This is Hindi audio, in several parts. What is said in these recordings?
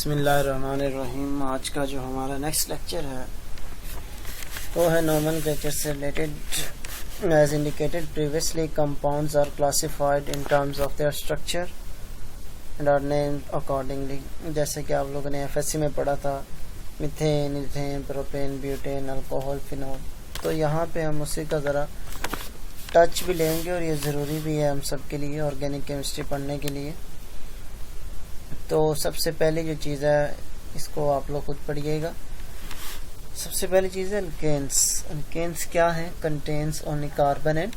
बिस्मिल्लाहिर्रहमानिर्रहीम। आज का जो हमारा नेक्स्ट लेक्चर है वो है नोमेनक्लेचर से related. As indicated previously, compounds are classified in terms of their structure and are named accordingly. जैसे कि आप लोगों ने एफएससी में पढ़ा था, methane, ethane, propane, butane, alcohol, phenol. तो यहाँ पे हम उसी का ज़रा टच भी लेंगे और ये ज़रूरी भी है हम सब के लिए ऑर्गेनिक केमिस्ट्री पढ़ने के लिए। तो सबसे पहले जो चीज़ है इसको आप लोग खुद पढ़िएगा। सबसे पहली चीज़ है अल्केन्स। अल्केन्स क्या है? Contains only carbon and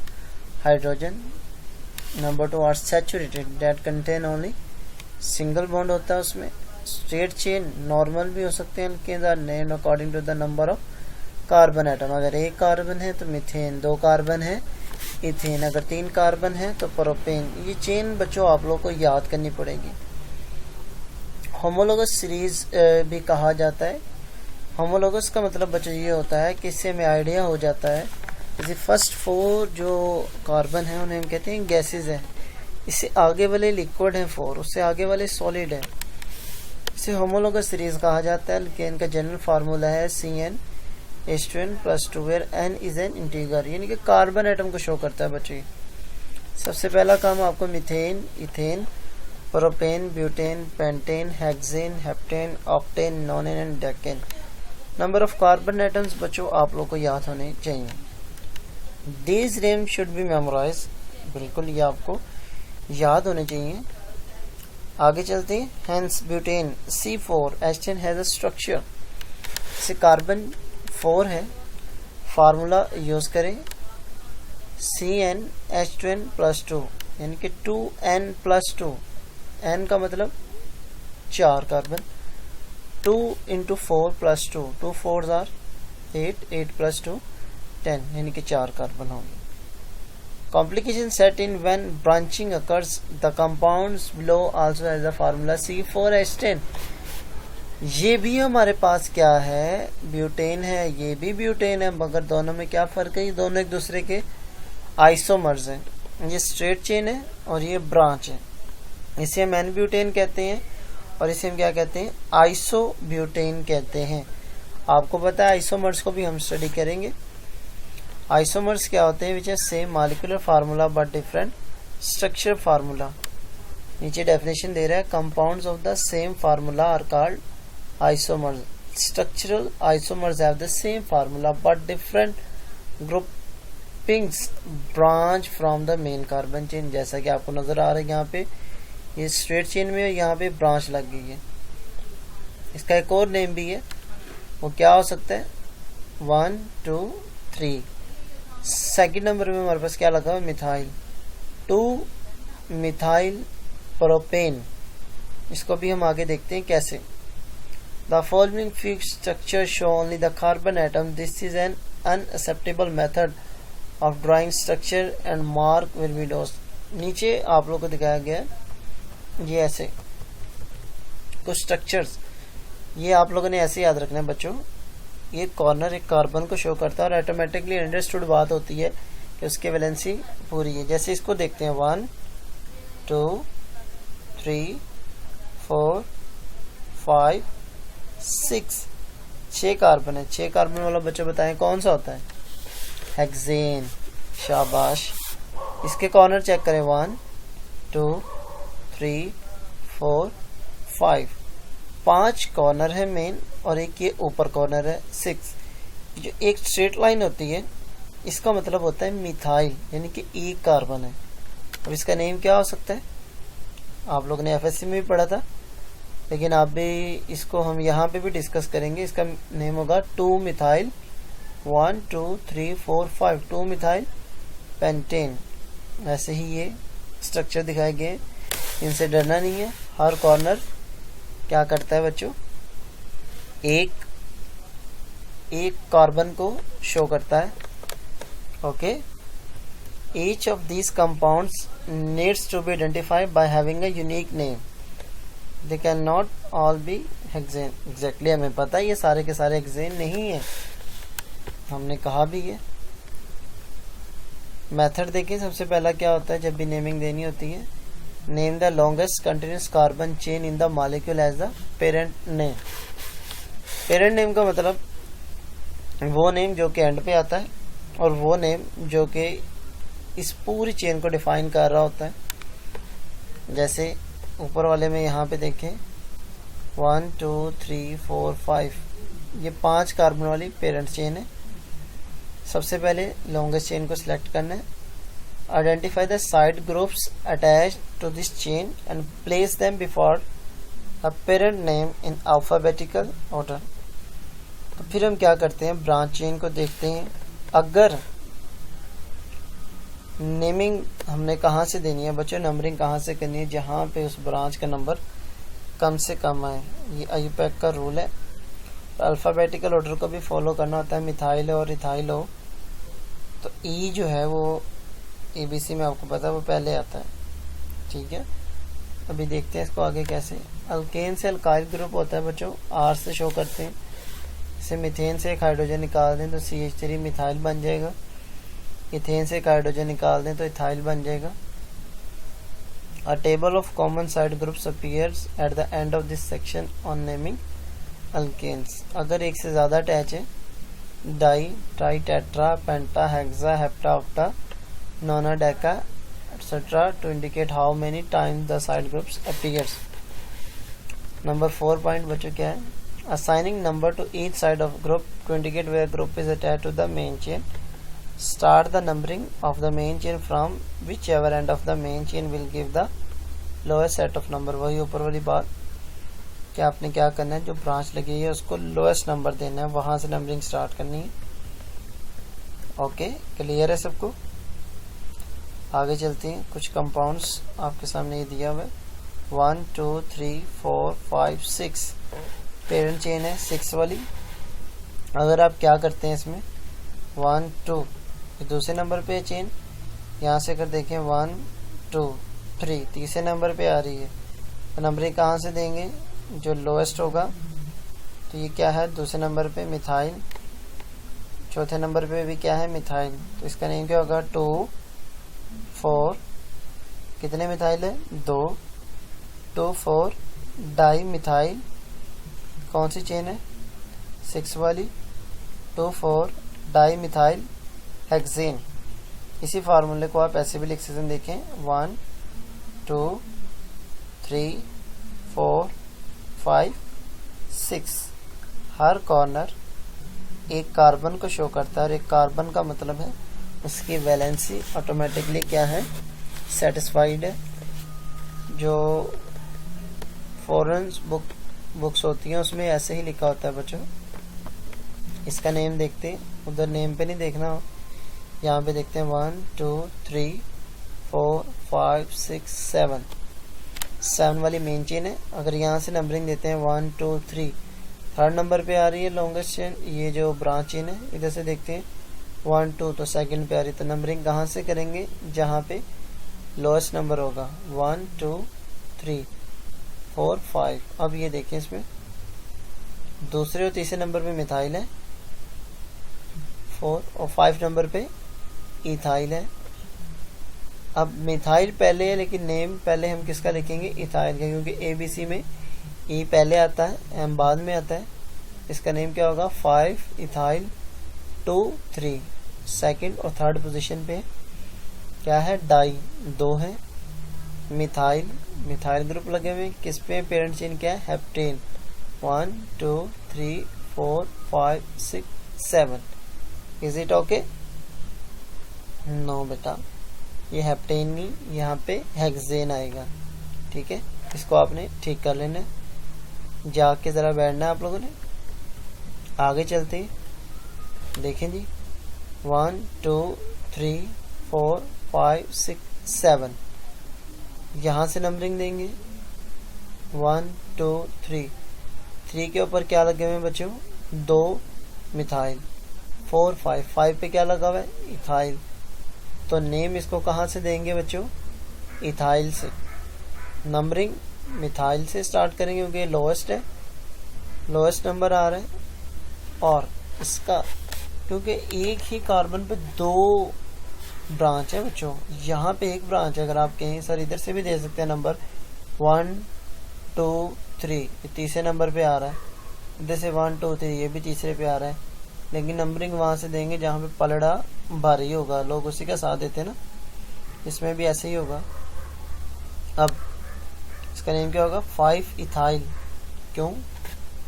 hydrogen. Number 2 are saturated that contain only single bond होता है उसमें। स्ट्रेट चेन नॉर्मल भी हो सकते हैं। Alkanes are named according to the number of carbon atom. अगर एक कार्बन है तो मीथेन, 2 कार्बन है इथेन, अगर 3 कार्बन है तो प्रोपेन। ये चेन बच्चों आप लोग को याद करनी पड़ेगी। होमोलोगस सीरीज भी कहा जाता है। होमोलोगस का मतलब बच्चों ये होता है कि इससे हमें आइडिया हो जाता है जैसे फर्स्ट 4 जो कार्बन है उन्हें हम कहते हैं गैसेस हैं। इससे आगे वाले लिक्विड हैं 4, उससे आगे वाले सॉलिड है। इसे होमोलोगस सीरीज कहा जाता है। अल्केन का जनरल फार्मूला है CnH2n+2 where n is an integer, यानी कि कार्बन एटम को शो करता है बच्चों। सबसे पहला काम आपको methane, ethane, propane, butane, pentane, hexane, heptane, octane, nonane and decane. Number of carbon atoms बच्चों आप लोग को याद होने चाहिए। These name should be memorise, बिल्कुल ये आपको याद होने चाहिए। आगे चलते हैं। Hence butane C4H10 has a structure. से कार्बन 4 है, फार्मूला यूज करें CnH2n+2 यानी कि 2n+2। n का मतलब 4 कार्बन। 2 × 4+2, 2 4s आर 8, 8+2 10, यानी कि 4 कार्बन होंगे। Complication set in when branching occurs the compounds below also has the formula C4H10। ये भी हमारे पास क्या है? ब्यूटेन है, ये भी ब्यूटेन है, मगर दोनों में क्या फर्क है? ये दोनों एक दूसरे के आइसोमर्स हैं। ये स्ट्रेट चेन है और ये ब्रांच है। इसे हम एन ब्यूटेन कहते हैं और इसे हम क्या कहते हैं? आइसोब्यूटेन कहते हैं। आपको पता है आइसोमर्स को भी हम स्टडी करेंगे। आइसोमर्स क्या होते हैं? विच है same molecular formula but different structure formula. नीचे डेफिनेशन दे रहा है, compounds of the same formula are called isomers. Structural isomers have the same formula but different groupings branch from the main carbon chain. जैसा कि आपको नजर आ रहा है यहाँ पे, ये स्ट्रेट चेन में यहाँ पे ब्रांच लग गई है। इसका एक और नेम भी है, वो क्या हो सकता है? 1 2 3। सेकंड नंबर में हमारे पास क्या लगा हुआ? Methyl, 2 methyl propane. इसको भी हम आगे देखते हैं कैसे। The following fix structure show only the carbon atom. This is an unacceptable method of drawing structure and mark will be lost. नीचे आप लोगों को दिखाया गया है ये ऐसे कुछ स्ट्रक्चर्स, ये आप लोगों ने ऐसे याद रखना है बच्चों। ये कॉर्नर एक कार्बन को शो करता है और ऑटोमेटिकली अंडरस्टूड बात होती है कि उसकी वैलेंसी पूरी है। जैसे इसको देखते हैं 1 2 3 4 5 6, 6 कार्बन है। 6 कार्बन वाला बच्चों बताएं कौन सा होता है? हेक्सेन। शाबाश। इसके कॉर्नर चेक करें 1 2 3 4 5। 5 कॉर्नर है मेन और एक ये ऊपर कॉर्नर है 6। जो एक स्ट्रेट लाइन होती है इसका मतलब होता है मिथाइल, यानी कि एक कार्बन है। अब इसका नेम क्या हो सकता है? आप लोगों ने एफएससी में भी पढ़ा था, लेकिन आप भी इसको हम यहाँ पे भी डिस्कस करेंगे। इसका नेम होगा 2 मिथाइल 1 2 3 4 5, 2 मिथाइल पेंटेन। ऐसे ही ये स्ट्रक्चर दिखाए गए, इनसे डरना नहीं है। हर कॉर्नर क्या करता है बच्चों? एक कार्बन को शो करता है। Okay, each of these compounds needs to be identified by having a unique name. They can not all be hexane. Exactly हमें पता है ये सारे के सारे हेक्सेन नहीं है, हमने कहा भी है। मेथड देखें, सबसे पहला क्या होता है जब भी नेमिंग देनी होती है? Name the longest continuous carbon chain in the molecule as the parent name. Parent name का मतलब वो नेम जो कि एंड पे आता है और वो नेम जो कि इस पूरी चेन को डिफाइन कर रहा होता है। जैसे ऊपर वाले में यहाँ पे देखें 1 2 3 4 5, ये 5 कार्बन वाली पेरेंट चेन है। सबसे पहले लॉन्गेस्ट चेन को सिलेक्ट करना है। Identify the side groups attached to this chain and place them before the parent name in alphabetical order. तो फिर हम क्या करते हैं, ब्रांच चेन को देखते हैं। अगर नेमिंग हमने कहाँ से देनी है बच्चों, नंबरिंग कहाँ से करनी है, जहाँ पे उस ब्रांच का नंबर कम से कम आए। ये आईयूपैक का रूल है। अल्फ़ाबेटिकल ऑर्डर को भी फॉलो करना होता है। मिथाइल और इथाइल हो तो ई जो है वो एबीसी में आपको पता है वो पहले आता है, ठीक है। अभी देखते हैं इसको आगे कैसे। अल्केन से अल्काइल ग्रुप होता है बच्चों, आर से शो करते हैं। जैसे मीथेन से एक हाइड्रोजन निकाल दें तो CH3 मिथाइल बन जाएगा। इथेन से एक हाइड्रोजन निकाल दें तो इथाइल बन जाएगा। A table of common side groups appears at the end of this section on naming alkanes। अगर एक से ज़्यादा अटैच है, di, tri, tetra, penta, hexa, hepta, octa, nona, deca etc. to indicate how many times the side groups appears। Number 4 point बच्चों क्या है, assigning number to each side of group to indicate where group is attached to the main chain। Start the numbering of the main chain from whichever end of the main chain will give the lowest set of number। वही ऊपर वाली बात कि आपने क्या करना है, जो ब्रांच लगी है उसको लोएस्ट नंबर देना है, वहां से नंबरिंग स्टार्ट करनी है। ओके, क्लियर है सबको। आगे चलते हैं। कुछ कंपाउंड्स आपके सामने ये दिया हुआ है। 1 2 3 4 5 6 पेरेंट चेन है 6 वाली। अगर आप क्या करते हैं इसमें 1 2 दूसरे नंबर पे चेन, यहाँ से अगर देखें 1 2 3 तीसरे नंबर पे आ रही है, तो नंबरिंग कहाँ से देंगे, जो लोएस्ट होगा। तो ये क्या है, दूसरे नंबर पे मिथाइल, चौथे नंबर पे भी क्या है, मिथाइल। तो इसका नेम क्या होगा 2 4, कितने मिथाइल है 2 2 4 डाई मिथाइल। कौन सी चेन है 6 वाली, 2 4 डाई मिथाइल हेक्सेन। इसी फार्मूले को आप ऐसे भी लिख सकते हैं, देखें 1 2 3 4 5 6। हर कॉर्नर एक कार्बन को शो करता है और एक कार्बन का मतलब है उसकी वैलेंसी ऑटोमेटिकली क्या है, सेटिस्फाइड है। जो फॉरेन बुक्स होती हैं उसमें ऐसे ही लिखा होता है बच्चों। इसका नेम देखते हैं, उधर नेम पे नहीं देखना हो, यहाँ पे देखते हैं 1 2 3 4 5 6 7 वाली मेन चेन है। अगर यहाँ से नंबरिंग देते हैं 1 2 3, थर्ड नंबर पे आ रही है लॉन्गेस्ट चेन, ये जो ब्रांच चेन है। इधर से देखते हैं 1 2 तो सेकंड पे आ रही है। तो नंबरिंग कहाँ से करेंगे, जहाँ पे लोएस्ट नंबर होगा 1 2 3 4 5। अब ये देखें इसमें दूसरे और तीसरे नंबर पे मिथाइल है 4 और 5 नंबर पे इथाइल है। अब मिथाइल पहले है लेकिन नेम पहले हम किसका लिखेंगे, इथाइल का, क्योंकि ABC में E पहले आता है, M बाद में आता है। इसका नेम क्या होगा 5 इथाइल 2 3। सेकंड और थर्ड पोजीशन पे क्या है, डाई 2 है। मिथाइल ग्रुप लगे हुए किस पे, पेरेंट चेन क्या है, heptane. 1 2 3 4 5 6 7। Is it okay, no बेटा, ये हेप्टेन नहीं, यहाँ पे हेक्सेन आएगा, ठीक है। इसको आपने ठीक कर लेना है, जाके ज़रा बैठना है आप लोगों ने। आगे चलते हैं, देखें जी 1 2 3 4 5 6 7। यहाँ से नंबरिंग देंगे 1 2 3। 3 के ऊपर क्या लगे हुए हैं बच्चों, 2 मिथाइल। 4 5 5 पे क्या लगा हुआ है, इथाइल। तो नेम इसको कहाँ से देंगे बच्चों, इथाइल से। नंबरिंग मिथाइल से स्टार्ट करेंगे क्योंकि लोएस्ट है, लोएस्ट नंबर आ रहा है। और इसका क्योंकि एक ही कार्बन पे 2 ब्रांच है बच्चों, यहाँ पे एक ब्रांच है। अगर आप कहें सर इधर से भी दे सकते हैं नंबर 1 2 3, ये तीसरे नंबर पे आ रहा है, इधर से 1 2 3 ये भी तीसरे पे आ रहा है, लेकिन नंबरिंग वहाँ से देंगे जहाँ पे पलड़ा भारी होगा, लोग उसी का साथ देते हैं ना। इसमें भी ऐसे ही होगा। अब इसका नेम क्या होगा? 5 इथाइल। क्यों?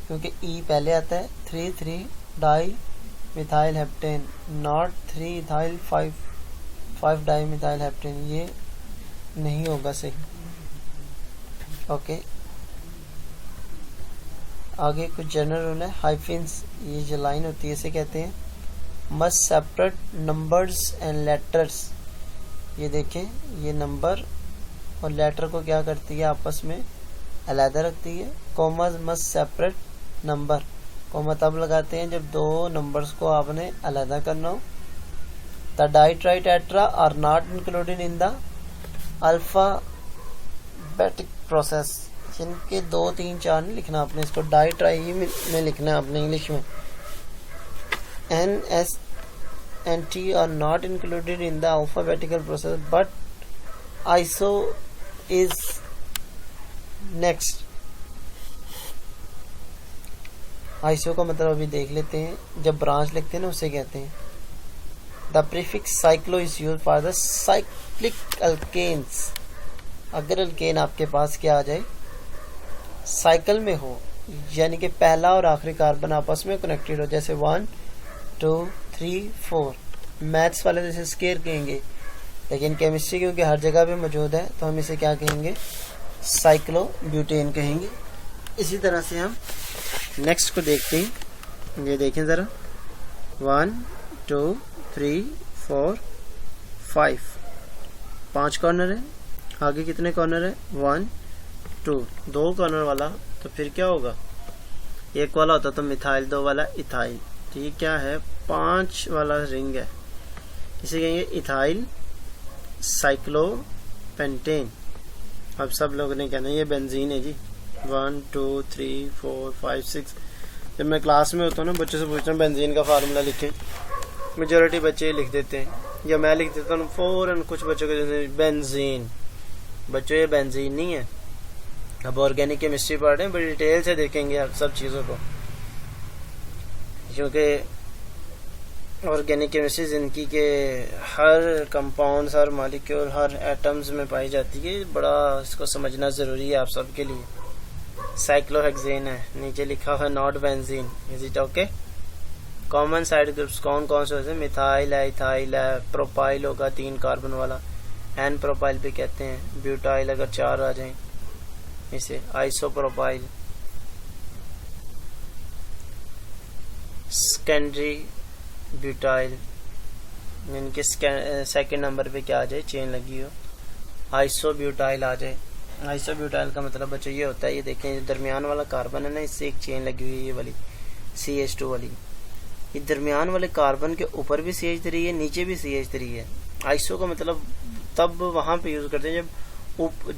क्योंकि ई पहले आता है, 3 di methyl heptane, not 3 ethyl 5 di methyl heptane, ये नहीं होगा सही। ओके, आगे कुछ जनरल रूल है। हाइफिन्स, ये जो लाइन होती है इसे कहते हैं must separate numbers and letters. ये देखें, ये नंबर और लेटर को क्या करती है? आपस में अलहदा रखती है। Comma must separate number, comma तब लगाते हैं जब दो नंबर्स को आपने अलहदा करना हो। The di tri tetra are not included in the alphabetic process. जिनके 2 3 4 नहीं लिखना आपने, इसको डाइट्राई में लिखना है आपने इंग्लिश में। N S and T are not included in the alphabetical process, but ISO is next. ISO का मतलब अभी देख लेते हैं। जब ब्रांच लिखते हैं ना उसे कहते हैं the prefix cyclo is used for the cyclic alkanes. अगर अल्केन आपके पास क्या आ जाए? साइकिल में हो, यानी कि पहला और आखिरी कार्बन आपस में कनेक्टेड हो, जैसे 1 2 3 4। मैथ्स वाले जैसे स्केयर कहेंगे, लेकिन केमिस्ट्री क्योंकि हर जगह पे मौजूद है तो हम इसे क्या कहेंगे? साइक्लोब्यूटेन कहेंगे। इसी तरह से हम नेक्स्ट को देखते हैं। ये देखें ज़रा, 1 2 3 4 5, 5 कॉर्नर है। आगे कितने कॉर्नर है? 1 2, 2 कॉर्नर वाला, तो फिर क्या होगा? एक वाला होता तो मिथाइल, 2 वाला इथाइल। तो ये क्या है? 5 वाला रिंग है, इसे कहेंगे इथाइल साइक्लोपेंटेन। अब सब लोगों ने कहना ये बेंजीन है जी। 1 2 3 4 5 6। जब मैं क्लास में होता हूँ ना, बच्चों से पूछता हूँ बेंजीन का फार्मूला लिखें, मेजोरिटी बच्चे लिख देते हैं, या मैं लिख देता हूँ फौरन। कुछ बच्चों के जैसे बेंजीन, बच्चों ये बेंजीन नहीं है। अब ऑर्गेनिक केमिस्ट्री पढ़ रहे हैं, बड़ी डिटेल से देखेंगे आप सब चीज़ों को, क्योंकि ऑर्गेनिक केमिस्ट्री जिंदगी के हर कंपाउंड्स, हर मॉलिक्यूल, हर एटम्स में पाई जाती है। बड़ा इसको समझना ज़रूरी है आप सबके लिए। साइक्लोहेक्सेन है, नीचे लिखा हुआ not benzene. Is it okay? Common side groups कौन कौन से होते हैं? मिथाइल है, इथाइल है, प्रोपाइल होगा 3 कार्बन वाला, एन प्रोपाइल भी कहते हैं। ब्यूटाइल अगर 4 आ जाएं, इसे आइसोप्रोपाइल। सेकेंडरी ब्यूटाइल, इनके सेकेंड नंबर पे क्या आ जाए? चेन लगी हो, आइसोब्यूटाइल आ जाए। आइसोब्यूटाइल का मतलब बच्चों ये होता है, ये देखें दरमियान वाला कार्बन है ना, इससे एक चेन लगी हुई है, ये वाली CH2 वाली। ये दरमियान वाले कार्बन के ऊपर भी CH3 है, नीचे भी CH3 है। आइसो का मतलब तब वहाँ पे यूज़ करते हैं जब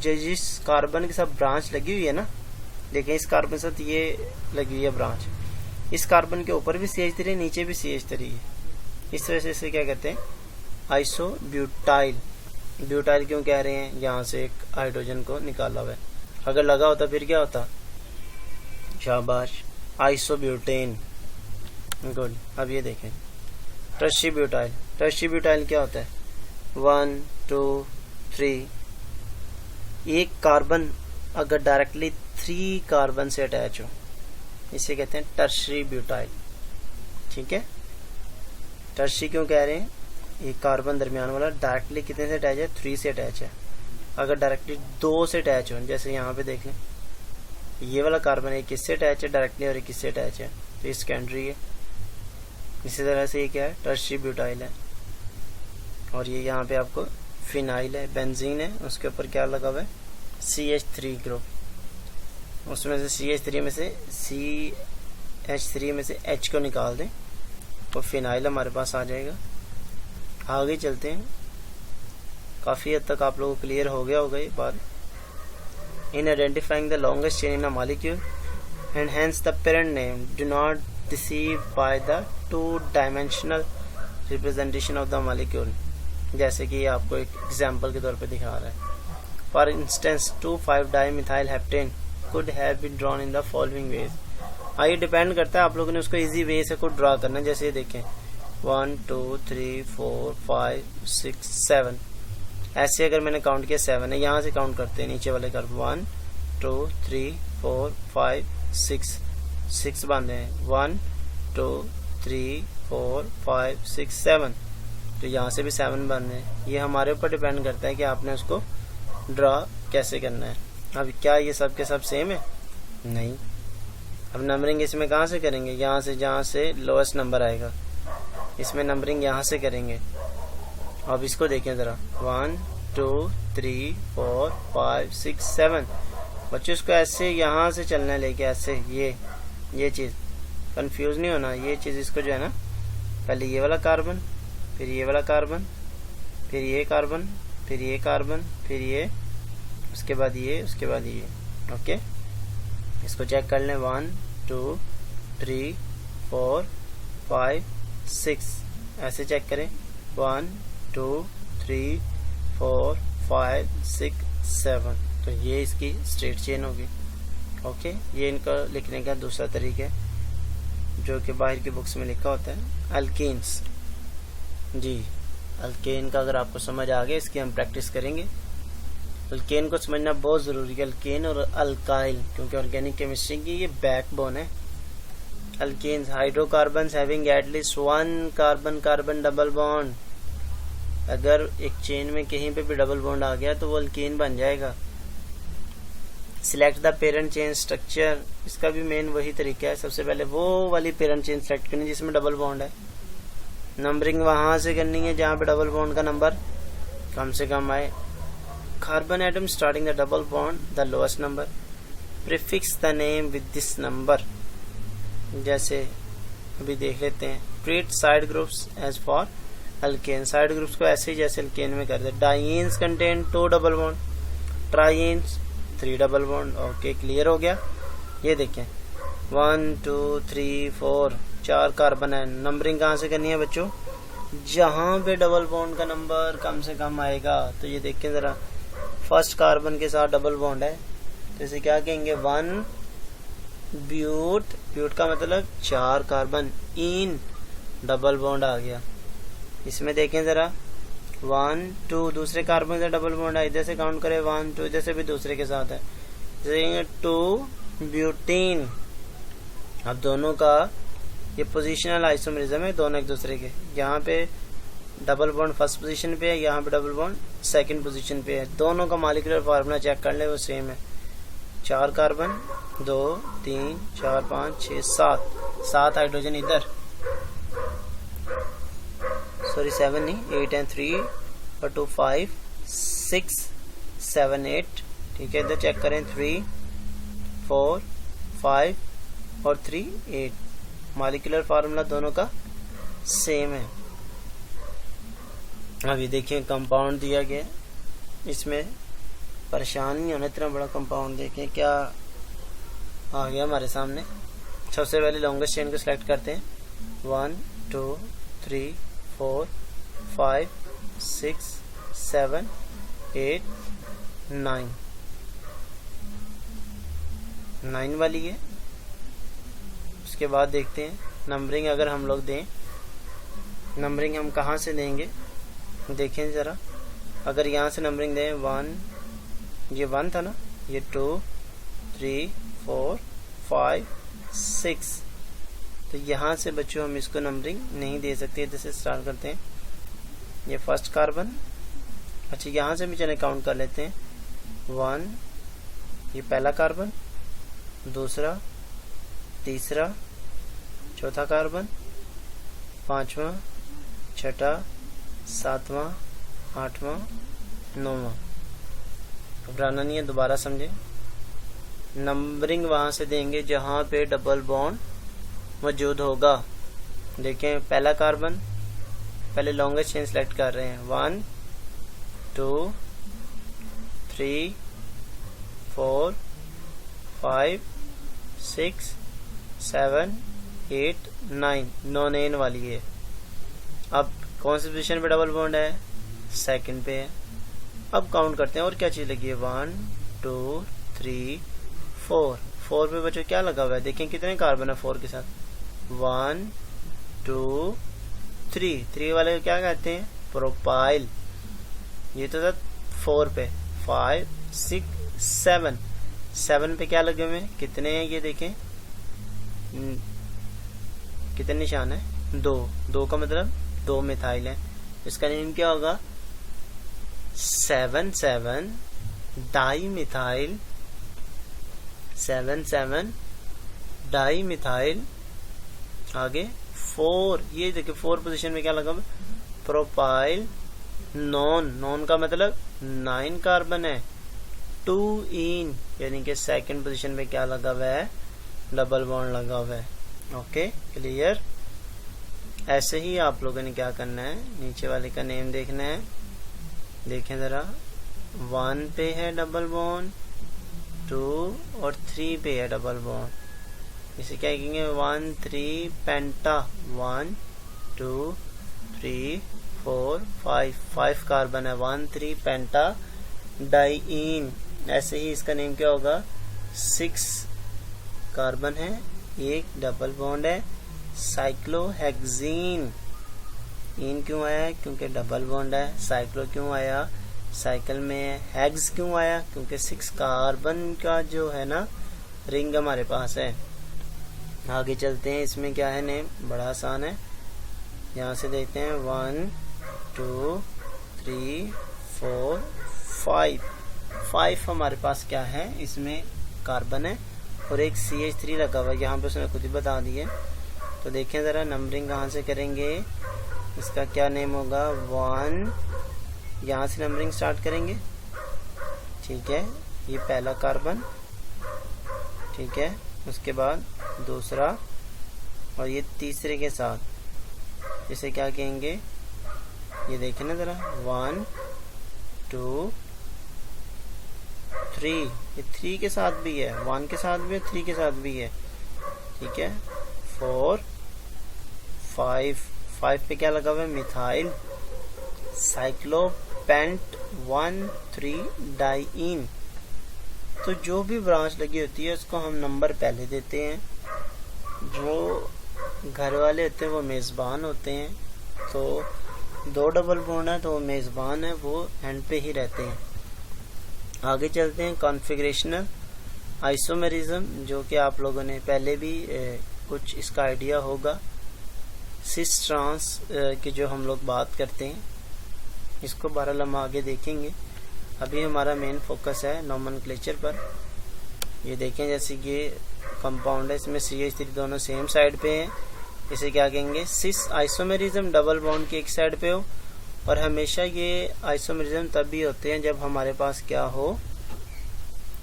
जिस कार्बन के साथ ब्रांच लगी हुई है ना, देखें इस कार्बन के साथ ये लगी हुई है ब्रांच, इस कार्बन के ऊपर भी CH3 है, नीचे भी CH3 है। इस वजह से इसे क्या कहते हैं? आइसोब्यूटाइल। ब्यूटाइल क्यों कह रहे हैं? यहाँ से एक हाइड्रोजन को निकाला हुआ है, अगर लगा होता फिर क्या होता? शाबाश, आइसोब्यूटेन। गुड। अब ये देखें टर्शी ब्यूटाइल। टर्शी ब्यूटाइल क्या होता है? 1 2 3, एक कार्बन अगर डायरेक्टली 3 कार्बन से अटैच हो, इसे कहते हैं टर्शरी ब्यूटाइल। ठीक है, टर्शी क्यों कह रहे हैं? एक कार्बन दरमियान वाला डायरेक्टली कितने से अटैच है? 3 से अटैच है। अगर डायरेक्टली 2 से अटैच हो, जैसे यहाँ पे देख लें, ये वाला कार्बन है किससे अटैच है डायरेक्टली और किससे अटैच है? तो ये सेकेंडरी है। इसी तरह से ये क्या है? टर्शी ब्यूटाइल है। और ये यहाँ पे आपको फिनाइल है, बेंजीन है, उसके ऊपर क्या लगा हुआ है? CH3 group. उसमें से CH3 में से CH3 में से H को निकाल दें तो फिनाइल हमारे पास आ जाएगा। आगे चलते हैं, काफ़ी हद तक आप लोगों को क्लियर हो गया होगा ये बात। In identifying the longest chain in a molecule and hence the parent name do not deceive by the 2 dimensional representation of the molecule. जैसे कि आपको एक एग्जाम्पल के तौर पे दिखा रहा है। फॉर इंस्टेंस 2,5-डाइमिथाइल heptane could have been drawn in the following ways. ये डिपेंड करता है, आप लोगों ने उसको इजी वे से को ड्रा करना है। जैसे ये देखें 1 2 3 4 5 6 7, ऐसे अगर मैंने काउंट किया 7 है, यहाँ से काउंट करते हैं नीचे वाले कर्व 1 2 3 4 5 6 बांधे हैं 1 2 3 4 5 6 7, तो यहाँ से भी 7 बांधे हैं। ये हमारे ऊपर डिपेंड करता है कि आपने उसको ड्रा कैसे करना है। अब क्या ये सब के सब सेम है? नहीं। अब नंबरिंग इसमें कहाँ से करेंगे? यहाँ से, जहाँ से लोएस्ट नंबर आएगा इसमें नंबरिंग यहाँ से करेंगे। अब इसको देखें ज़रा 1 2 3 4 5 6 7, बच्चों इसको ऐसे यहाँ से चलना है लेके ऐसे, ये चीज़ कंफ्यूज नहीं होना। ये चीज़ इसको जो है ना, पहले ये वाला कार्बन, फिर ये वाला कार्बन, फिर ये कार्बन, फिर ये कार्बन, फिर ये, उसके बाद ये, उसके बाद ये। ओके, इसको चेक कर लें 1 2 3 4 5 6, ऐसे चेक करें 1 2 3 4 5 6 7, तो ये इसकी स्ट्रेट चेन होगी। ओके, ये इनका लिखने का दूसरा तरीका है जो कि बाहर की बुक्स में लिखा होता है। अल्केन्स, जी अल्केन का अगर आपको समझ आ गया, इसकी हम प्रैक्टिस करेंगे। अल्केन को समझना बहुत ज़रूरी है, अल्केन और अल्काइल, क्योंकि ऑर्गेनिक केमिस्ट्री की ये बैकबोन है। Alkenes hydrocarbons having at least 1 carbon carbon double bond. अगर एक चेन में कहीं पे भी डबल बॉन्ड आ गया तो वो अल्केन बन जाएगा। Select the parent chain structure, इसका भी मेन वही तरीका है। सबसे पहले वो वाली पेरेंट चेन सेलेक्ट करनी जिसमें डबल बॉन्ड है। नंबरिंग वहां से करनी है जहां पे डबल बॉन्ड का नंबर कम से कम आए। Carbon atom starting the double bond the lowest number, prefix the name with this number. जैसे अभी देख लेते हैं, treat side groups as for alkane, side groups को ऐसे ही जैसे अल्केन में कर दे। Dienes contain 2 double bond, trienes 3 double bond. Okay, clear हो गया। ये देखें 1 2 3 4 4 कार्बन है। नंबरिंग कहाँ से करनी है बच्चों? जहाँ पे डबल बॉन्ड का नंबर कम से कम आएगा। तो ये देखें ज़रा, फर्स्ट कार्बन के साथ डबल बॉन्ड है तो इसे क्या कहेंगे? 1 ब्यूट, ब्यूट का मतलब 4 कार्बन, इन डबल बॉन्ड आ गया। इसमें देखें ज़रा 1 2, दूसरे कार्बन से डबल बॉन्ड है, इधर से काउंट करें 1 2, इधर से भी दूसरे के साथ है, जैसे 2 ब्यूटीन। अब दोनों का ये पोजिशनल आइसोमरिज्म है, दोनों एक दूसरे के। यहाँ पे डबल बॉन्ड फर्स्ट पोजीशन पे है, यहाँ पे डबल बॉन्ड सेकंड पोजीशन पे है। दोनों का मॉलिक्यूलर फार्मूला चेक कर ले, वो सेम है। 4 कार्बन 2 3 4 5 6 7 हाइड्रोजन इधर, सॉरी 7 नहीं, 8 and 3 और 2 5 6 7 8, ठीक है। इधर चेक करें 3 4 5 और 3 8, मॉलिक्यूलर फार्मूला दोनों का सेम है। अभी देखिए कंपाउंड दिया गया, इसमें परेशान नहीं होना, इतना बड़ा कंपाउंड देखें क्या आ गया हमारे सामने। सबसे पहले लॉन्गेस्ट चेन को सिलेक्ट करते हैं 1 2 3 4 5 6 7 8 9 वाली है। उसके बाद देखते हैं नंबरिंग अगर हम लोग दें, नंबरिंग हम कहाँ से देंगे देखें ज़रा। अगर यहाँ से नंबरिंग दें 1, ये 1 था ना, ये 2 3 4 5 6, तो यहाँ से बच्चों हम इसको नंबरिंग नहीं दे सकते। इधर से स्टार्ट करते हैं, ये फर्स्ट कार्बन, अच्छा यहाँ से भी चले काउंट कर लेते हैं 1, ये पहला कार्बन, दूसरा, तीसरा, चौथा कार्बन, 5वां, छठा, 7वां, 8वां, 9वां। घबराना नहीं है, दोबारा समझें। नंबरिंग वहाँ से देंगे जहाँ पे डबल बॉन्ड मौजूद होगा। देखें पहला कार्बन, पहले लॉन्गेस्ट चेन सेलेक्ट कर रहे हैं 1 2 3 4 5 6 7 8 9, नॉन एन वाली है। अब कौन सी पोजीशन पे डबल बॉन्ड है? सेकंड पे है। अब काउंट करते हैं और क्या चीज़ लगी है, 1 2 3 4। 4 पे बच्चों क्या लगा हुआ है, देखें कितने कार्बन है 4 के साथ, 1 2 3। 3 वाले को क्या कहते हैं, प्रोपाइल। ये तो था 4 पे, 5 6 7। 7 पे क्या लगे हुए हैं, कितने हैं ये देखें, कितने निशान है, 2। 2 का मतलब 2 मिथाइल है। इसका नेम क्या होगा, 7 डाई मिथाइल, 7 डाई मिथाइल। आगे 4, ये देखिए 4 पोजीशन में क्या लगा, प्रोपाइल नॉन का मतलब 9 कार्बन है, 2 इन, यानी कि सेकंड पोजीशन में क्या लगा हुआ है, डबल बॉन्ड लगा हुआ है। Okay clear. ऐसे ही आप लोगों ने क्या करना है, नीचे वाले का नेम देखना है। देखें जरा, 1 पे है डबल बॉन्ड, 2 और 3 पे है डबल बॉन्ड। इसे क्या कहेंगे, 1 3 पेंटा, 1 2 3 4 5 कार्बन है, 1 3 पेंटा डाइईन। ऐसे ही इसका नेम क्या होगा, 6 कार्बन है, एक डबल बॉन्ड है, साइक्लोहेक्सीन। इन क्यों आया है, क्योंकि डबल बॉन्ड है। साइक्लो क्यों आया, साइकिल में। हेक्स क्यों आया, क्योंकि 6 कार्बन का जो है ना रिंग हमारे पास है। आगे चलते हैं, इसमें क्या है नेम, बड़ा आसान है। यहाँ से देखते हैं 1 2 3 4 5 हमारे पास क्या है, इसमें कार्बन है और एक CH3 लगा हुआ है, यहाँ पे उसने खुद ही बता दिए। तो देखें ज़रा नंबरिंग कहाँ से करेंगे, इसका क्या नेम होगा, 1, यहाँ से नंबरिंग स्टार्ट करेंगे, ठीक है। ये पहला कार्बन, ठीक है, उसके बाद दूसरा और ये तीसरे के साथ इसे क्या कहेंगे, ये देखें ना ज़रा, 1 2 3, ये 3 के साथ भी है, 1 के साथ भी है, 3 के साथ भी है, ठीक है। 4 5 पे क्या लगा हुआ है, मिथाइल साइक्लोपेंट 1 3 डाइईन। तो जो भी ब्रांच लगी होती है उसको हम नंबर पहले देते हैं। जो घर वाले होते हैं वो मेज़बान होते हैं, तो 2 डबल बॉन्ड है तो वो मेज़बान है, वो एंड पे ही रहते हैं। आगे चलते हैं, कॉन्फ़िगरेशनल आइसोमेरिज्म, जो कि आप लोगों ने पहले भी कुछ इसका आइडिया होगा। सिस ट्रांस की जो हम लोग बात करते हैं, इसको बहरहाल हम आगे देखेंगे। अभी हमारा मेन फोकस है नोमेनक्लेचर पर। ये देखें, जैसे ये कंपाउंड है, इसमें CH3 दोनों सेम साइड पे हैं, इसे क्या कहेंगे, सिस आइसोमेरिज्म। डबल बॉन्ड की एक साइड पे हो, और हमेशा ये आइसोमेरिज्म तब भी होते हैं जब हमारे पास क्या हो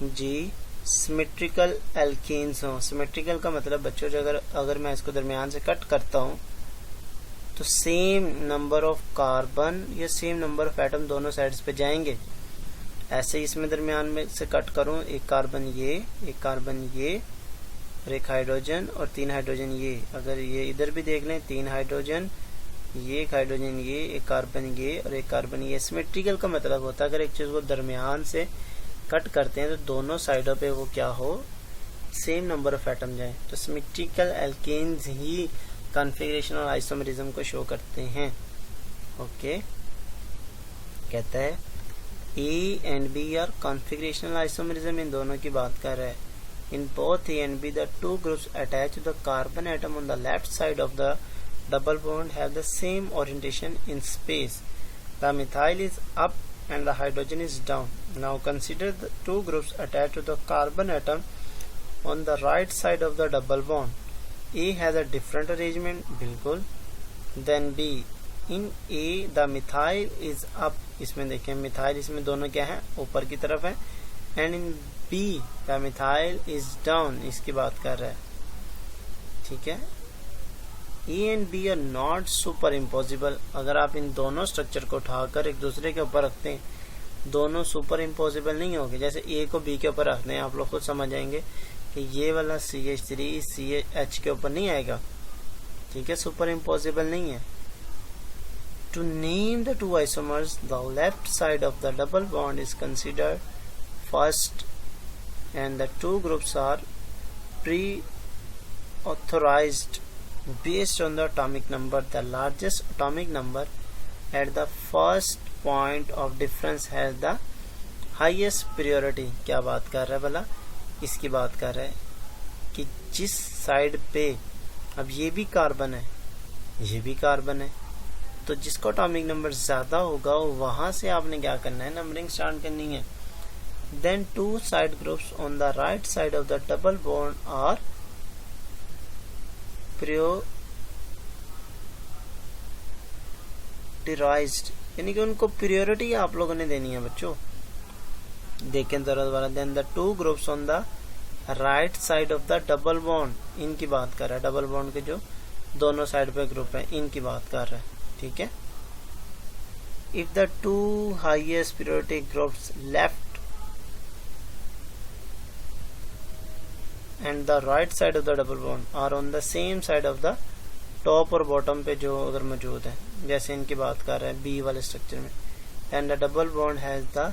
जी, सिमेट्रिकल एल्केन्स हो। सिमेट्रिकल का मतलब बच्चों, अगर मैं इसको दरमियान से कट करता हूँ तो सेम नंबर ऑफ कार्बन या सेम नंबर ऑफ एटम दोनों साइड्स पे जाएंगे। ऐसे ही इसमें दरमियान में से कट करूँ, एक कार्बन ये, एक कार्बन ये, और एक हाइड्रोजन और 3 हाइड्रोजन ये। अगर ये इधर भी देख लें, 3 हाइड्रोजन ये, एक हाइड्रोजन ये, एक कार्बन ये और एक कार्बन ये। सिमेट्रिकल का मतलब होता है अगर एक चीज़ को दरमियान से कट करते हैं तो दोनों साइडों पे वो क्या हो, सेम नंबर ऑफ एटम जाए। तो सिमेट्रिकल एल्केन्स ही कॉन्फ़िगरेशन और आइसोमेरिज्म को शो करते हैं। ओके, कहता है A and B are configurational isomerism, इन दोनों की बात कर रहा है। In both A and B the 2 groups attached to the carbon atom on the left side of the double bond have the same orientation in space. The methyl is up and the hydrogen is down. Now consider the 2 groups attached to the carbon atom on the right side of the double bond. A has a different arrangement, बिल्कुल, than B. In A the methyl is up, इसमें देखें मिथाइल इसमें दोनों क्या है, ऊपर की तरफ है, and in B the methyl is down, इसकी बात कर रहा है, ठीक है। E and B are not superimposable। अगर आप इन दोनों स्ट्रक्चर को उठाकर एक दूसरे के ऊपर रखते हैं, दोनों सुपर इम्पोजिबल नहीं होंगे। जैसे A को B के ऊपर रखते हैं, आप लोग खुद समझ आएंगे कि ये वाला CH3 CH के ऊपर नहीं आएगा, ठीक है, सुपर इम्पोजिबल नहीं है। To name the two isomers, the left side of the double bond is considered first and the two groups are pre-authorized based on the atomic number. The largest atomic number at the first point of difference has the highest priority. क्या बात कर रहा है भला? इसकी बात कर रहा है कि जिस साइड पे, अब ये भी कार्बन है, ये भी कार्बन है, तो जिसका एटॉमिक नंबर ज्यादा होगा वहां से आपने क्या करना है, नंबरिंग स्टार्ट करनी है. Then two side groups on the right side of the double bond are prioritized, यानी कि उनको प्रियोरिटी आप लोगों ने देनी है बच्चों. देखें जरा दोबारा. Then the two groups on the right side of the double bond, इनकी बात कर रहा है, डबल बॉन्ड के जो दोनों साइड पे ग्रुप है इनकी बात कर रहा है. ठीक है. If the two highest priority groups left and the right side of the double bond are on the same side of the top और बॉटम पे जो उधर मौजूद है, जैसे इनकी बात कर रहा है बी वाले स्ट्रक्चर में, and the double bond has the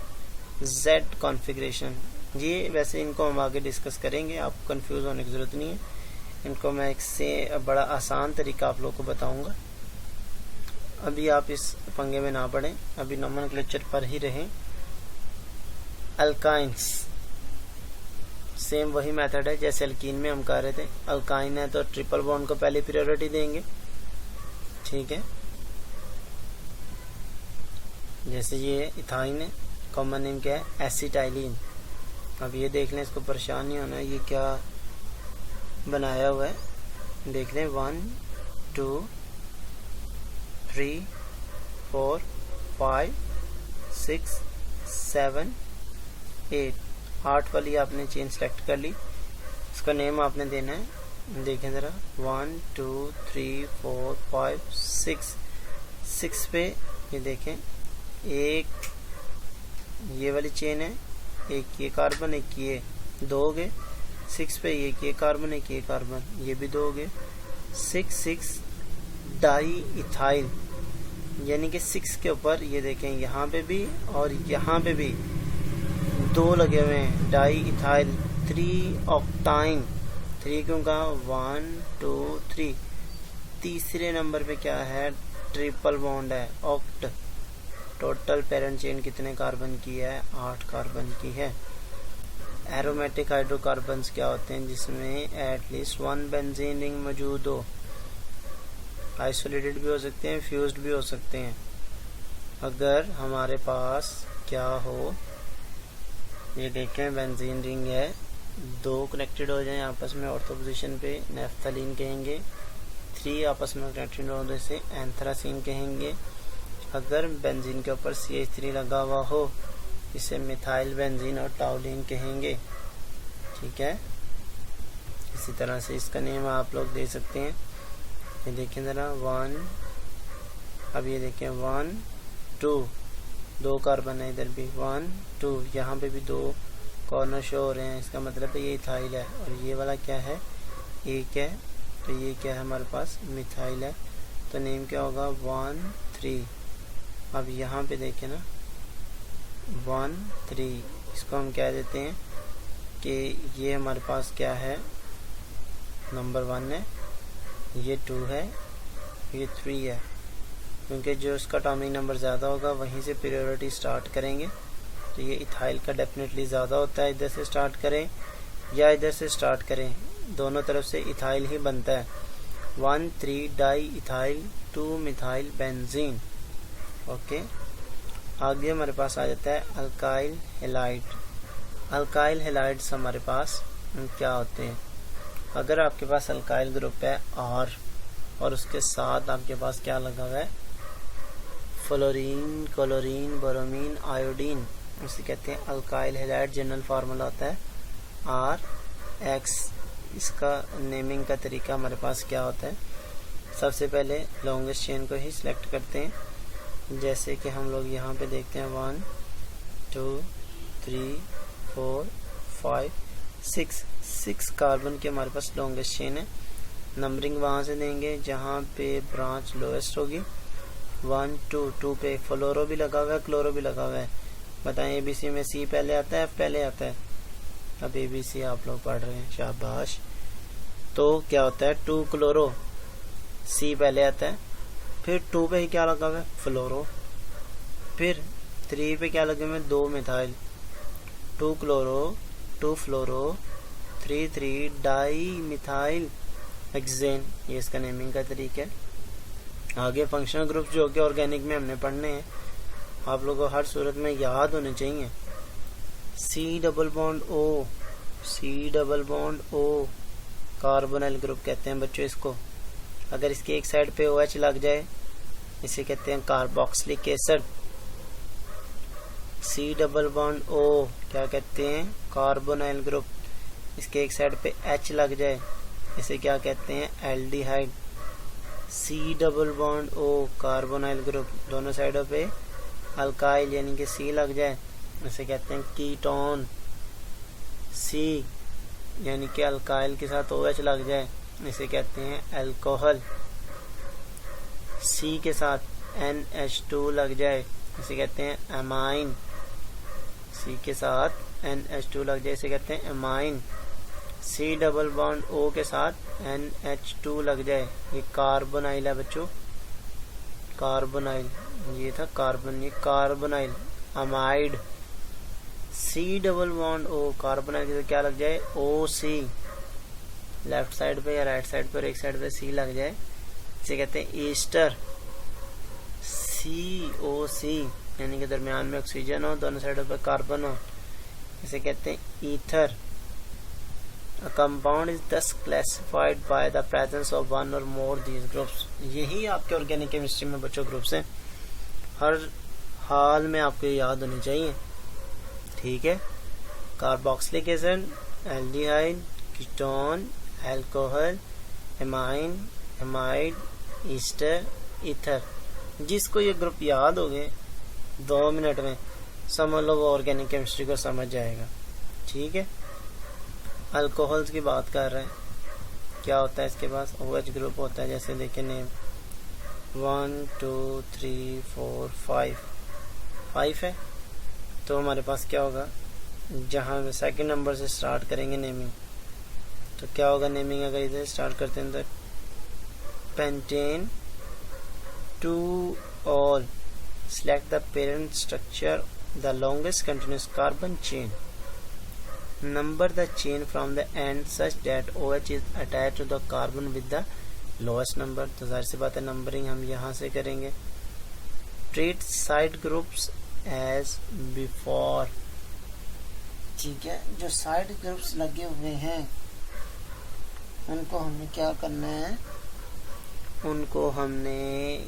Z configuration. ये वैसे इनको हम आगे डिस्कस करेंगे, आपको कंफ्यूज होने की जरूरत नहीं है. इनको मैं एक से बड़ा आसान तरीका आप लोग को बताऊंगा. अभी आप इस पंगे में ना पड़ें, अभी नोमेनक्लेचर पर ही रहें. अल्काइंस, सेम वही मेथड है जैसे अल्कीन में हम कर रहे थे. अल्काइन है तो ट्रिपल बॉन्ड को पहले प्रायोरिटी देंगे. ठीक है. जैसे ये इथाइन है, कॉमन नेम क्या है, एसिटाइलिन. अब ये देख लें, इसको परेशान नहीं होना, ये क्या बनाया हुआ है देख लें. 1 2 3 4 5 6 7 8 8 वाली आपने चेन सेलेक्ट कर ली. इसका नेम आपने देना है. देखें ज़रा. 1 2 3 4 5 6 6 पे ये देखें, एक ये वाली चेन है, एक ये कार्बन, एक ये, दो हो गए. 6 पे एक ये कार्बन, एक ये कार्बन, ये भी दो हो गए. 6 डाई इथाइल, यानी कि 6 के ऊपर ये देखें यहाँ पे भी और यहाँ पे भी दो लगे हुए हैं, डाई इथाइल. 3 ऑक्टाइन, 3 क्यों कहा, 1 2 3. तीसरे नंबर पे क्या है, ट्रिपल बॉन्ड है, ऑक्ट. टोटल पेरेंट चेन कितने कार्बन की है, 8 कार्बन की है. एरोमेटिक हाइड्रोकार्बन्स क्या होते हैं, जिसमें एटलीस्ट 1 बेंजीन रिंग मौजूद हो. आइसोलेटेड भी हो सकते हैं, फ्यूज्ड भी हो सकते हैं. अगर हमारे पास क्या हो, ये देखें बेंजीन रिंग है, दो कनेक्टेड हो जाएं आपस में ऑर्थो पोजीशन पे, नेफ्थलीन कहेंगे. 3 आपस में कनेक्टेड होने से एंथ्रासीन कहेंगे. अगर बेंजीन के ऊपर CH3 लगा हुआ हो, इसे मिथाइल बेंजीन और टाउलिन कहेंगे. ठीक है. इसी तरह से इसका नेम आप लोग दे सकते हैं. ये देखें ज़रा 1, अब ये देखें 1 2, 2 कार्बन है इधर भी, 1 2, यहाँ पे भी 2 कॉर्नर शो हो रहे हैं. इसका मतलब है ये इथाइल है. और ये वाला क्या है, एक है, तो ये क्या है हमारे पास, मिथाइल है. तो नेम क्या होगा, 1 3. अब यहाँ पे देखें ना, 1 3, इसको हम क्या देते हैं कि ये हमारे पास क्या है, नंबर 1 है, ये 2 है, ये 3 है. क्योंकि जो इसका एटॉमिक नंबर ज़्यादा होगा वहीं से प्रायोरिटी स्टार्ट करेंगे. तो ये इथाइल का डेफिनेटली ज़्यादा होता है. इधर से स्टार्ट करें या इधर से स्टार्ट करें, दोनों तरफ से इथाइल ही बनता है. 1 3 di ethyl 2 methyl benzene. Okay. आगे हमारे पास आ जाता है अल्काइल हेलाइड. अल्काइल हेलाइड्स हमारे पास क्या होते हैं, अगर आपके पास अल्काइल ग्रुप है R और उसके साथ आपके पास क्या लगा हुआ है, फ्लोरीन, क्लोरीन, ब्रोमीन, आयोडीन, उसे कहते हैं अल्काइल हेलाइड. जनरल फार्मूला होता है RX. इसका नेमिंग का तरीका हमारे पास क्या होता है, सबसे पहले लॉन्गेस्ट चेन को ही सिलेक्ट करते हैं. जैसे कि हम लोग यहाँ पे देखते हैं 1 2 3 4 5 6 कार्बन की हमारे पास लॉन्गेस्ट चेन है. नंबरिंग वहाँ से देंगे जहाँ पे ब्रांच लोएस्ट होगी 1 2 2 पे फ्लोरो भी लगा हुआ है, क्लोरो भी लगा हुआ है। बताएं ABC में C पहले आता है F पहले आता है? अब ABC आप लोग पढ़ रहे हैं, शाबाश। तो क्या होता है 2 क्लोरो, C पहले आता है, फिर 2 पे ही क्या लगा हुआ है? फ्लोरो। फिर 3 पे क्या लगे हुए हैं? 2 मिथाइल, 2 क्लोरो 2 फ्लोरो 3 डाई मिथाइल हेक्सेन। ये इसका नेमिंग का तरीका है। आगे फंक्शनल ग्रुप्स जो कि ऑर्गेनिक में हमने पढ़ने हैं, आप लोगों को हर सूरत में याद होने चाहिए। C double bond O carbonyl group कहते हैं बच्चों इसको। अगर इसके एक साइड पे OH लग जाए इसे कहते हैं carboxylic acid. C double bond O क्या कहते हैं? Carbonyl group. इसके एक साइड पे H लग जाए इसे क्या कहते हैं? Aldehyde. C double bond O carbonyl group, दोनों साइडों पे अल्काइल यानी कि C लग जाए इसे कहते हैं कीटोन। C यानी कि अल्काइल के साथ OH लग जाए इसे कहते हैं अल्कोहल। C के साथ NH2 लग जाए इसे कहते हैं अमाइन। C के साथ NH2 लग जाए इसे कहते हैं amine. C double bond O के साथ NH2 लग जाए ये कार्बोनाइल है बच्चों, कार्बोनाइल। ये था कार्बन, ये carbonyl amide. C double bond O carbonyl के साथ क्या लग जाए? OC। लेफ्ट साइड पे या राइट साइड पर एक साइड पे C लग जाए इसे कहते हैं ईस्टर। COC यानी कि दरमियान में ऑक्सीजन हो, दोनों साइडों पर कार्बन हो इसे कहते हैं ether. A compound is thus classified by the presence of one or more these groups। यही आपके ऑर्गेनिक केमिस्ट्री में बच्चों ग्रुप्स हैं, हर हाल में आपको याद होनी चाहिए, ठीक है। Carboxylic acid, aldehyde, ketone, alcohol, amine, amide, Easter, ether. जिसको ये ग्रुप याद हो गए 2 मिनट में समझ लो वो ऑर्गेनिक केमिस्ट्री को समझ जाएगा, ठीक है। अल्कोहल्स की बात कर रहे हैं, क्या होता है इसके पास? OH ग्रुप होता है। जैसे देखिए नेम 1 2 3 4 5 है, तो हमारे पास क्या होगा? जहाँ सेकंड नंबर से स्टार्ट करेंगे नेमिंग, तो क्या होगा नेमिंग? अगर इधर स्टार्ट करते हैं तो pentane two all, select the parent structure the longest continuous carbon chain, number the chain from the end such that OH is attached to the carbon with the lowest number। तो जाहिर सी बात है नंबरिंग हम यहाँ से करेंगे। treat side groups as before, ठीक है। जो साइड ग्रुप्स लगे हुए हैं उनको हमने क्या करना है? उनको हमने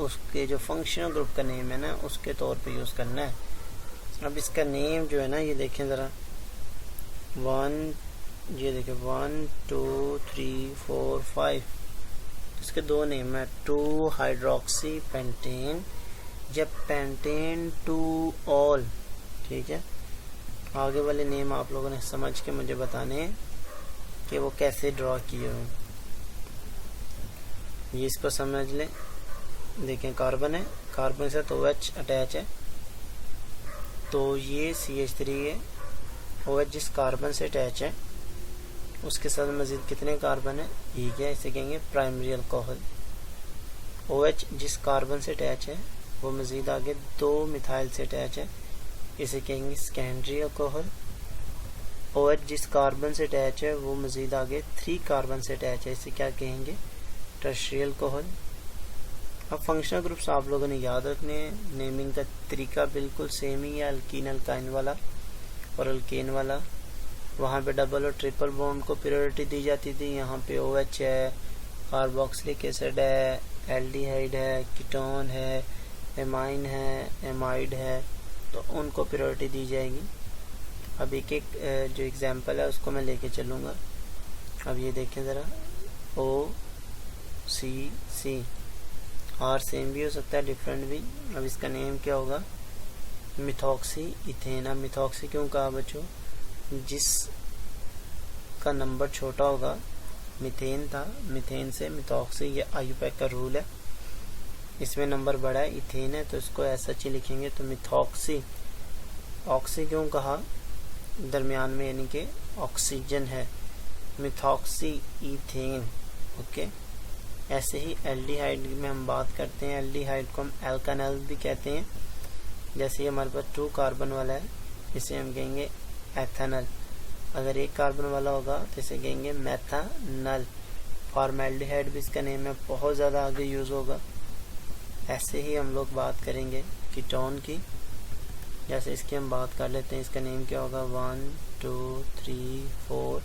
उसके जो फंक्शनल ग्रुप का नेम है ना उसके तौर पे यूज़ करना है। अब इसका नेम जो है ना ये देखें ज़रा, 1 2 3 4 5 इसके 2 नेम है, 2 हाइड्रोक्सी पेंटेन या पेंटेन टू ऑल, ठीक है। आगे वाले नेम आप लोगों ने समझ के मुझे बताने हैं कि वो कैसे ड्रॉ किए हुए। ये इसको समझ लें, देखें कार्बन है, कार्बन से तो OH अटैच है, तो ये CH3 है। OH जिस कार्बन से अटैच है उसके साथ मजीद कितने कार्बन है? ठीक है, इसे कहेंगे प्राइमरी अल्कोहल। OH जिस कार्बन से अटैच है वो मजीद आगे 2 मिथाइल से अटैच है, इसे कहेंगे सेकेंडरी अल्कोहल। OH जिस कार्बन से अटैच है वो मजीद आगे 3 कार्बन से अटैच है, इसे क्या कहेंगे? Tertiary alcohol. अब फंक्शनल ग्रुप्स आप लोगों ने याद रखने हैं, नेमिंग का तरीका बिल्कुल सेम ही है, अल्कीन अल्काइन वाला और अल्केन वाला। वहाँ पे डबल और ट्रिपल बॉन्ड को प्रायोरिटी दी जाती थी, यहाँ पे OH है, कार्बोक्सिलिक एसिड है, एल्डिहाइड है, कीटोन है, एमाइन है, एमाइड है, तो उनको प्रायोरिटी दी जाएगी। अब एक एक जो एग्जांपल है उसको मैं लेके चलूँगा। अब ये देखें ज़रा, OCC, और सेम भी हो सकता है डिफरेंट भी। अब इसका नेम क्या होगा? Methoxy ethane. अब मिथॉक्सी क्यों कहा बच्चों? जिस का नंबर छोटा होगा, मिथेन था, मिथेन से मिथॉक्सी, ये आयुपैक का रूल है। इसमें नंबर बड़ा है, इथेन है तो इसको ऐसा ही लिखेंगे। तो मिथॉक्सी, ऑक्सी क्यों कहा, दरमियान में यानी कि ऑक्सीजन है, मिथॉक्सी इथेन। ओके, ऐसे ही एल्डिहाइड में हम बात करते हैं, एल्डिहाइड को हम एल्कानल भी कहते हैं। जैसे हमारे पास 2 कार्बन वाला है, इसे हम कहेंगे एथेनल। अगर 1 कार्बन वाला होगा तो इसे कहेंगे मेथानल। फॉर्मेल्डिहाइड भी इसका नेम है, बहुत ज़्यादा आगे यूज़ होगा। ऐसे ही हम लोग बात करेंगे कीटोन की। जैसे इसकी हम बात कर लेते हैं, इसका नेम क्या होगा, 1 2 3 4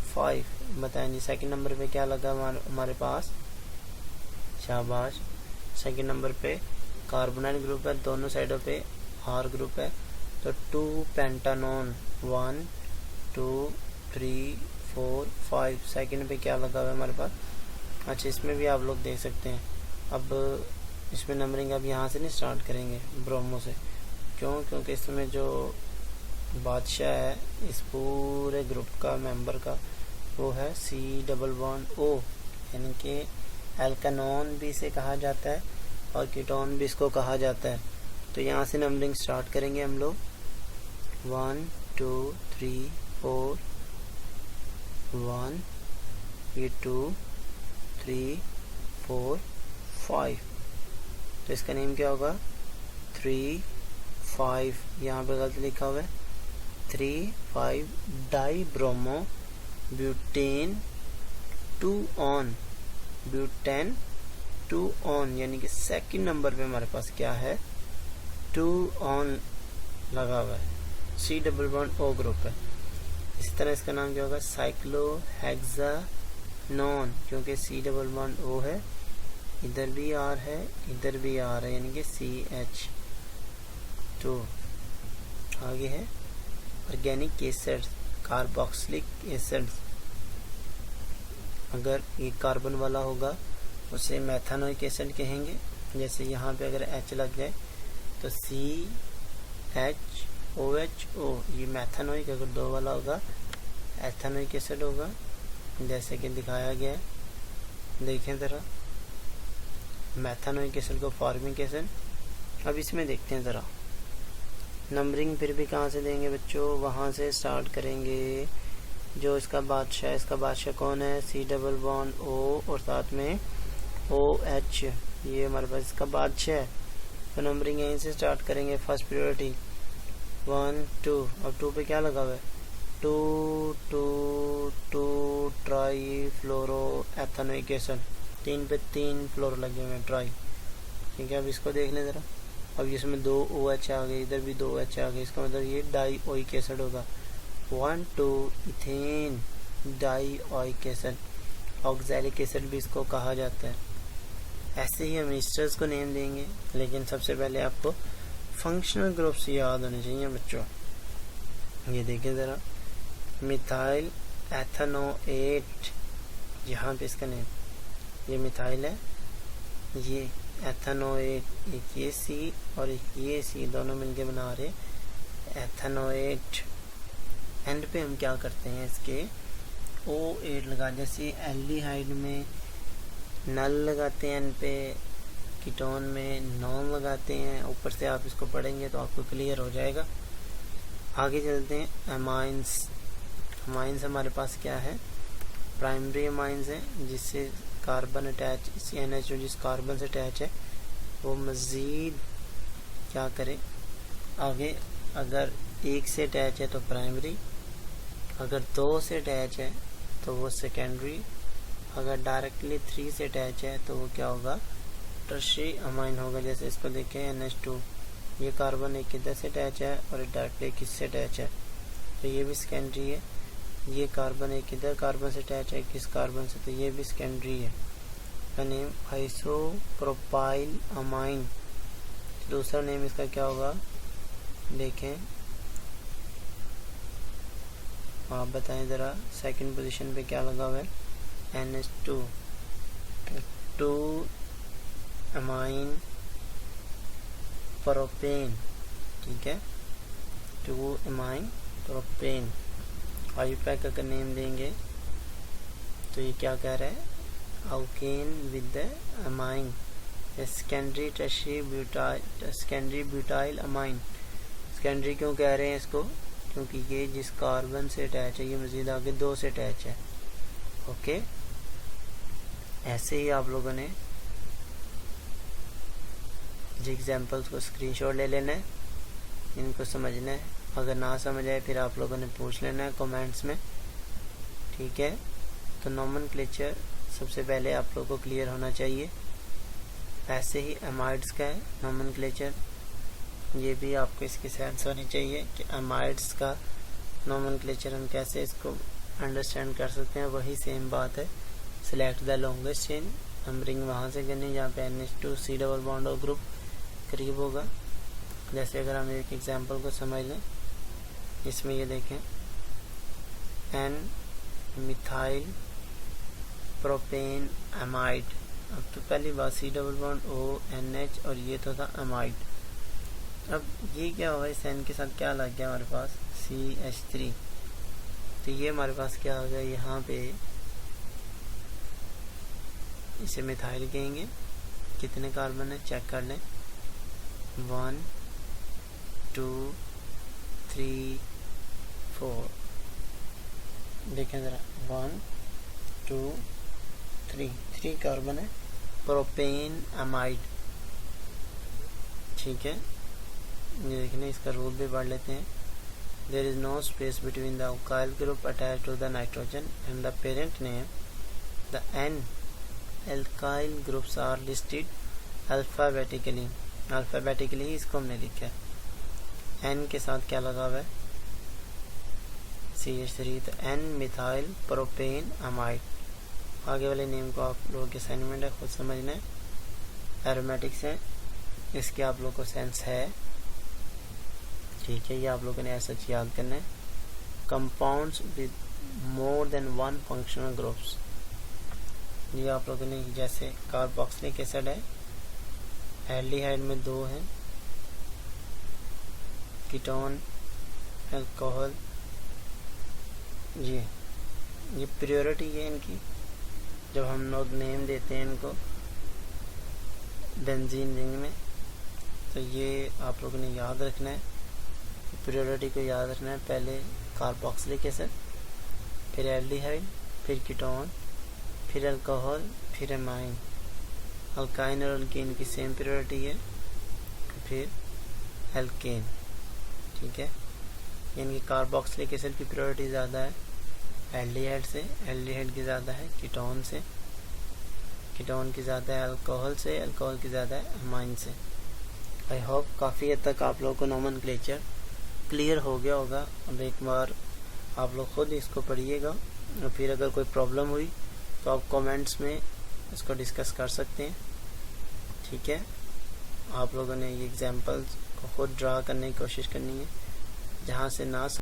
5। बताएं जी सेकंड नंबर पे क्या लगा हमारे पास, शाबाश। सेकंड नंबर पे कार्बोनाइल ग्रुप है, दोनों साइडों पे आर ग्रुप है, तो 2 पेंटानोन, 1 2 3 4 5। सेकंड पे क्या लगा हुआ है हमारे पास। अच्छा, इसमें भी आप लोग देख सकते हैं। अब इसमें नंबरिंग अब यहाँ से नहीं स्टार्ट करेंगे ब्रोमो से, क्यों, क्योंकि इसमें जो बादशाह है इस पूरे ग्रुप का मेंबर का वो है C+O, यानी कि एल्कानोन भी इसे कहा जाता है और कीटोन भी इसको कहा जाता है। तो यहाँ से नंबरिंग स्टार्ट करेंगे हम लोग, 1 2 3 4 1, ये 2 3 4 5। तो इसका नेम क्या होगा, 3 5। यहाँ पे गलत लिखा हुआ है, 3 5 die bromo butane 2 on, butane 2 on, यानी कि सेकंड नंबर पे हमारे पास क्या है, 2 ऑन लगा हुआ है, C+O ग्रुप है। इसी तरह इसका नाम क्या होगा, साइक्लोहेक्सानोन, क्योंकि C+O है, इधर भी R है, इधर भी R है, यानी कि CH2। आगे है ऑर्गेनिक एसिड्स, कार्बोक्सिलिक एसिड्स। अगर एक कार्बन वाला होगा उसे मेथानोइक एसिड कहेंगे। जैसे यहाँ पे अगर H लग जाए तो CHOHO, ये मेथानोइक। अगर 2 वाला होगा एथेनोइक एसिड होगा, जैसे कि दिखाया गया है। देखें ज़रा मेथानोइक एसिड को फॉर्मिक एसिड। अब इसमें देखते हैं ज़रा नंबरिंग फिर भी कहाँ से देंगे बच्चों, वहाँ से स्टार्ट करेंगे। जो इसका बादशाह कौन है, C+O और साथ में OH, ये हमारे पास इसका बादशाह है। तो नंबरिंग यहीं से स्टार्ट करेंगे, फर्स्ट प्रायोरिटी 1 2। अब 2 पे क्या लगा हुआ है, 2 2 2 ट्राई फ्लोरो एथेनोइक एसिड। 3 पे 3 फ्लोर लगे हुए हैं, ट्राई। ठीक है, अब इसको देख लें ज़रा। अब इसमें 2 OH आ गए, इधर भी 2 OH आ गए, इसका मतलब ये डाईओइक एसिड होगा। 1 2 इथेन डाईओइक एसिड, ऑक्सैलिक एसिड भी इसको कहा जाता है। ऐसे ही हम ईस्टर्स को नेम देंगे, लेकिन सबसे पहले आपको फंक्शनल ग्रुप्स याद होने चाहिए बच्चों। ये देखें ज़रा, मिथाइल एथेनोएट, यहाँ पे इसका नेम, ये मिथाइल है, ये एथेनोएट, एक ये C और एक ये C, दोनों मिलके बना रहे एथेनोएट। एंड पे हम क्या करते हैं, इसके O8 लगा, जैसे एल्डिहाइड में नल लगाते हैं एंड पे, कीटोन में नॉन लगाते हैं। ऊपर से आप इसको पढ़ेंगे तो आपको क्लियर हो जाएगा। आगे चलते हैं, अमाइंस। अमाइंस हमारे पास क्या है, प्राइमरी अमाइंस है, जिससे कार्बन अटैच, CNH जिस कार्बन से अटैच है वो मज़ीद क्या करे आगे। अगर 1 से अटैच है तो प्राइमरी, अगर 2 से अटैच है तो वो सेकेंडरी, अगर डायरेक्टली 3 से अटैच है तो वो क्या होगा, टर्शियरी अमाइन होगा। जैसे इसको देखें NH2, ये कार्बन एक इधर से अटैच है और डायरेक्टली किससे अटैच है, तो ये भी सेकेंडरी है। ये कार्बन एक इधर कार्बन से अटैच है, किस कार्बन से, तो ये भी सेकेंडरी है। इसका नेम आइसोप्रोपाइल अमाइन। दूसरा नेम इसका क्या होगा, देखें आप बताएं ज़रा, सेकंड पोजीशन पे क्या लगा हुआ है, NH2, 2 अमाइन प्रोपेन। ठीक है, 2 अमाइन प्रोपेन। आईपैक अगर नेम देंगे तो ये क्या कह रहा है, alkane with the amine, secondary secondary butyl amine. Secondary क्यों कह रहे हैं इसको? क्योंकि ये जिस कार्बन से अटैच है ये मज़ीद आगे 2 से अटैच है। ओके, ऐसे ही आप लोगों ने जी एग्जाम्पल्स को स्क्रीनशॉट ले लेना है, इनको समझना है। अगर ना समझ आए फिर आप लोगों ने पूछ लेना है कमेंट्स में, ठीक है। तो नोमेनक्लेचर सबसे पहले आप लोगों को क्लियर होना चाहिए। ऐसे ही अमाइड्स का है नोमेनक्लेचर, ये भी आपको इसकी सेंस होनी चाहिए कि अमाइड्स का नोमेनक्लेचर हम कैसे इसको अंडरस्टैंड कर सकते हैं। वही सेम बात है, select the longest chain, numbering वहाँ से करनी जहाँ पे NH2C डबल बॉन्ड और ग्रुप करीब होगा। जैसे अगर हम एक एग्जांपल को समझ लें, इसमें ये देखें N मिथाइल प्रोपेन अमाइड। अब तो पहली बात C डबल बॉन्ड ONH और ये तो था अमाइड। अब ये क्या हुआ, इस N के साथ क्या लग गया हमारे पास CH3, तो ये हमारे पास क्या हो गया, यहाँ पे इसे मिथाइल कहेंगे। कितने कार्बन है चेक कर लें, 1 2 3 4, देखें ज़रा 1 2 3 कार्बन है, प्रोपेन अमाइड, ठीक है। ये देखने इसका रूल भी पढ़ लेते हैं। There is no space between the alkyl group attached to the nitrogen and the parent name. The N alkyl groups are listed alphabetically. Alphabetically ही इसको हमने लिखा है। N के साथ क्या लगा हुआ है, CH3, तो N मिथाइल प्रोपेन अमाइड। आगे वाले नेम को आप लोगों के असाइनमेंट है, खुद समझना है। एरोमेटिक्स है, इसकी आप लोगों को सेंस है, ठीक है। ये आप लोगों ने ऐसा याद करना है। Compounds with more than 1 functional groups, ये आप लोगों ने जैसे कार्बोक्सिलिक एसिड है, एल्डिहाइड में 2 हैं, कीटोन, अल्कोहल, ये प्रायोरिटी है इनकी। जब हम लोग नेम देते हैं इनको बेंजीन रिंग में, तो ये आप लोगों ने याद रखना है, प्रायोरिटी को याद रखना है। पहले कार्बोक्सिलिक एसिड, फिर एल्डिहाइड, फिर कीटोन, फिर अल्कोहल, फिर अमाइन। अल्काइन और अल्कीन की सेम प्रायोरिटी है, फिर एल्केन, ठीक है। इनकी कार्बोक्सिलिक एसिड की प्रायोरिटी ज़्यादा है एल्डिहाइड से, एल्डिहाइड की ज़्यादा है कीटोन से, कीटोन की ज़्यादा है अल्कोहल से, अल्कोहल की ज़्यादा है अमाइन से। आई होप काफ़ी हद तक आप लोगों को नोमेनक्लेचर क्लियर हो गया होगा। अब एक बार आप लोग खुद इसको पढ़िएगा और फिर अगर कोई प्रॉब्लम हुई तो आप कमेंट्स में इसको डिस्कस कर सकते हैं, ठीक है। आप लोगों ने ये एग्जांपल्स को खुद ड्रा करने की कोशिश करनी है, जहाँ से ना